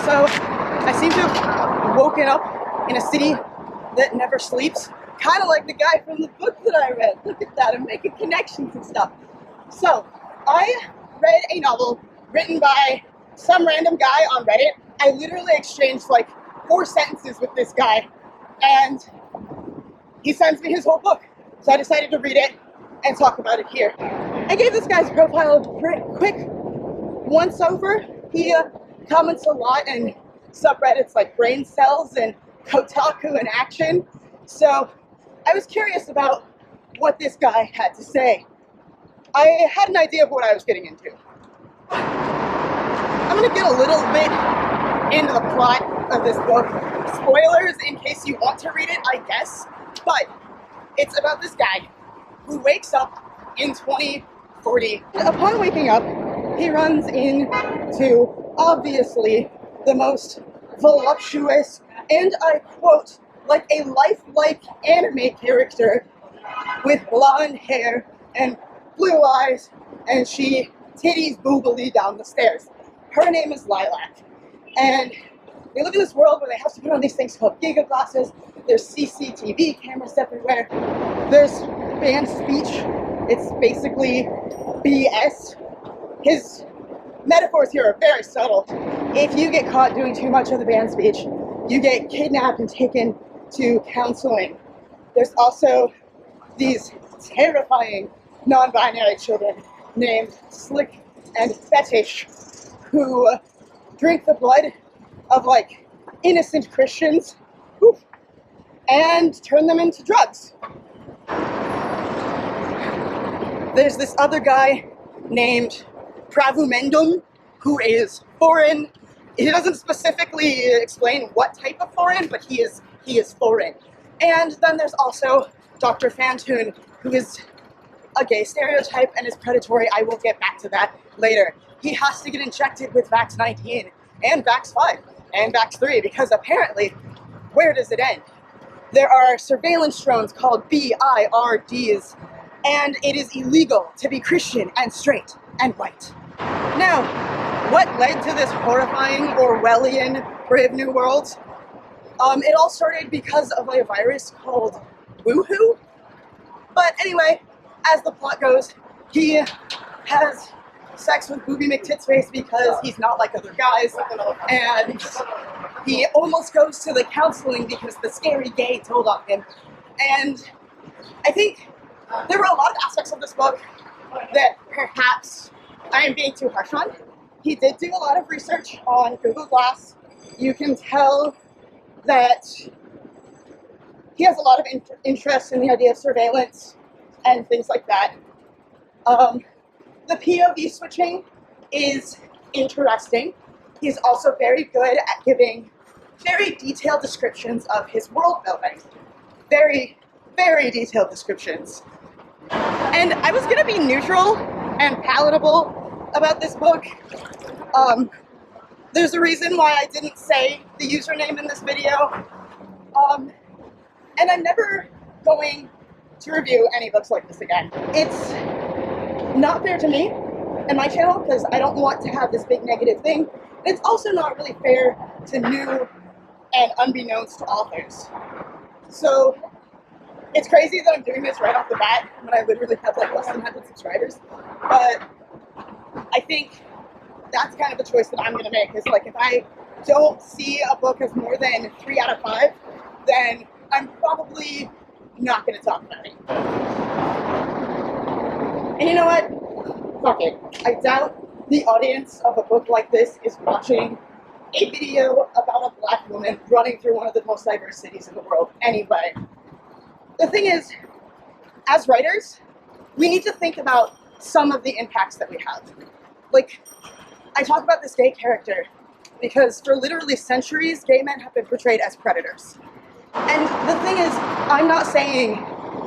So I seem to have woken up in a city that never sleeps, kind of like the guy from the book that I read. Look at that, I'm making connections and stuff. So I read a novel written by some random guy on Reddit. I literally exchanged like 4 sentences with this guy, and he sends me his whole book. So I decided to read it and talk about it here. I gave this guy's profile a quick once over. He comments a lot in subreddits like brain cells and kotaku and action. So I was curious about what this guy had to say. I had an idea of what I was getting into. I'm going to get a little bit into the plot of this book. Spoilers in case you want to read it, I guess. But it's about this guy who wakes up in 2040. Upon waking up, he runs into, obviously, the most voluptuous, and I quote, like a lifelike anime character with blonde hair and blue eyes, and she titties boobily down the stairs. Her name is Lilac, and they live in this world where they have to put on these things called giga glasses. There's CCTV cameras everywhere. There's banned speech. It's basically BS. His metaphors here are very subtle. If you get caught doing too much of the banned speech, you get kidnapped and taken to counseling. There's also these terrifying non-binary children named Slick and Fetish who drink the blood of like innocent Christians and turn them into drugs. There's this other guy named Pravumendum who is foreign. He doesn't specifically explain what type of foreign, but he is foreign. And then there's also Dr. Fantoon, who is a gay stereotype and is predatory. I will get back to that later. He has to get injected with Vax 19 and Vax 5 and Vax 3 because apparently, where does it end? There are surveillance drones called BIRDs, and it is illegal to be Christian and straight and white. Now, what led to this horrifying Orwellian Brave New World? It all started because of a virus called Woohoo. But anyway, as the plot goes, he has sex with Booby McTitsface because he's not like other guys, and he almost goes to the counseling because the scary gay told on him. And I think there were a lot of aspects of this book that perhaps I am being too harsh on. He did do a lot of research on Google Glass. You can tell that he has a lot of interest in the idea of surveillance and things like that. The POV switching is interesting. He's also very good at giving very detailed descriptions of his world building. Very, very detailed descriptions. And I was gonna be neutral and palatable about this book. There's a reason why I didn't say the username in this video. And I'm never going to review any books like this again. It's not fair to me and my channel because I don't want to have this big negative thing. It's also not really fair to new and unbeknownst to authors. So it's crazy that I'm doing this right off the bat when I literally have like less than 100 subscribers. But I think that's kind of the choice that I'm going to make. Is like if I don't see a book as more than 3 out of 5, then I'm probably not going to talk about it. And you know what? Fuck it. I doubt the audience of a book like this is watching a video about a black woman running through one of the most diverse cities in the world anyway. The thing is, as writers, we need to think about some of the impacts that we have. Like, I talk about this gay character because for literally centuries, gay men have been portrayed as predators. And the thing is, I'm not saying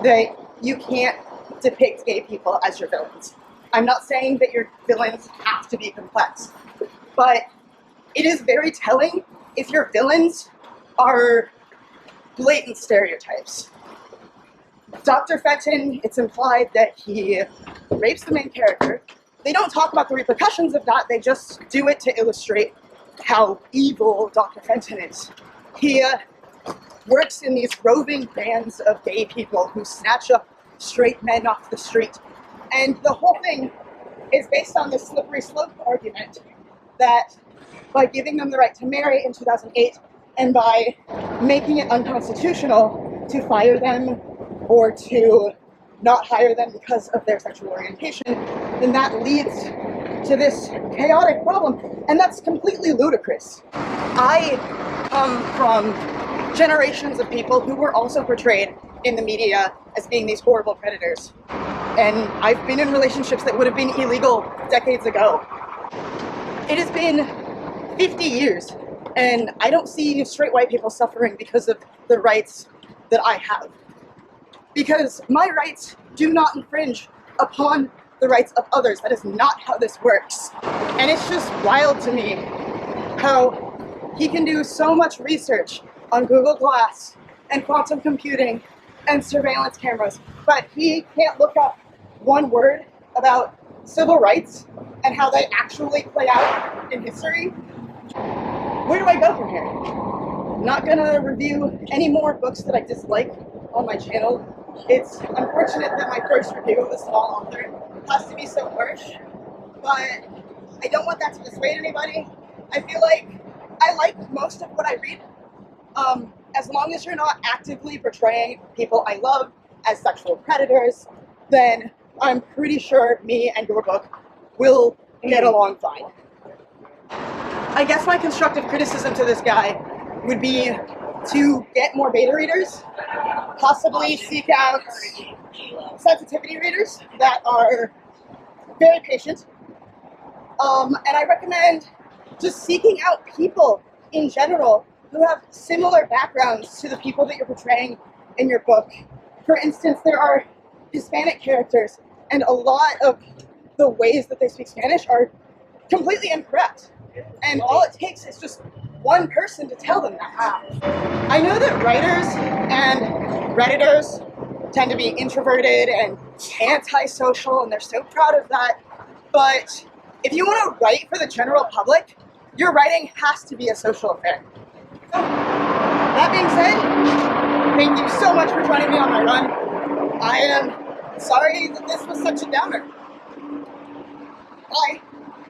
that you can't depict gay people as your villains. I'm not saying that your villains have to be complex. But it is very telling if your villains are blatant stereotypes. Dr. Fenton, it's implied that he rapes the main character. They don't talk about the repercussions of that, they just do it to illustrate how evil Dr. Fenton is. He works in these roving bands of gay people who snatch up straight men off the street. And the whole thing is based on this slippery slope argument that by giving them the right to marry in 2008 and by making it unconstitutional to fire them or to not hire them because of their sexual orientation, then that leads to this chaotic problem, and that's completely ludicrous. I come from generations of people who were also portrayed in the media as being these horrible predators, and I've been in relationships that would have been illegal decades ago. It has been 50 years, and I don't see straight white people suffering because of the rights that I have. Because my rights do not infringe upon the rights of others. That is not how this works. And it's just wild to me how he can do so much research on Google Glass and quantum computing and surveillance cameras, but he can't look up one word about civil rights and how they actually play out in history. Where do I go from here? I'm not gonna review any more books that I dislike on my channel. It's unfortunate that my first review of a small author has to be so harsh, but I don't want that to dissuade anybody. I feel like I like most of what I read, as long as you're not actively portraying people I love as sexual predators, then I'm pretty sure me and your book will get along fine. I guess my constructive criticism to this guy would be to get more beta readers, possibly seek out sensitivity readers that are very patient, and I recommend just seeking out people in general who have similar backgrounds to the people that you're portraying in your book. For instance, there are Hispanic characters, and a lot of the ways that they speak Spanish are completely incorrect, and all it takes is just one person to tell them that. I know that writers and Redditors tend to be introverted and antisocial, and they're so proud of that, but if you want to write for the general public, your writing has to be a social affair. So, that being said, thank you so much for joining me on my run. I am sorry that this was such a downer. Bye.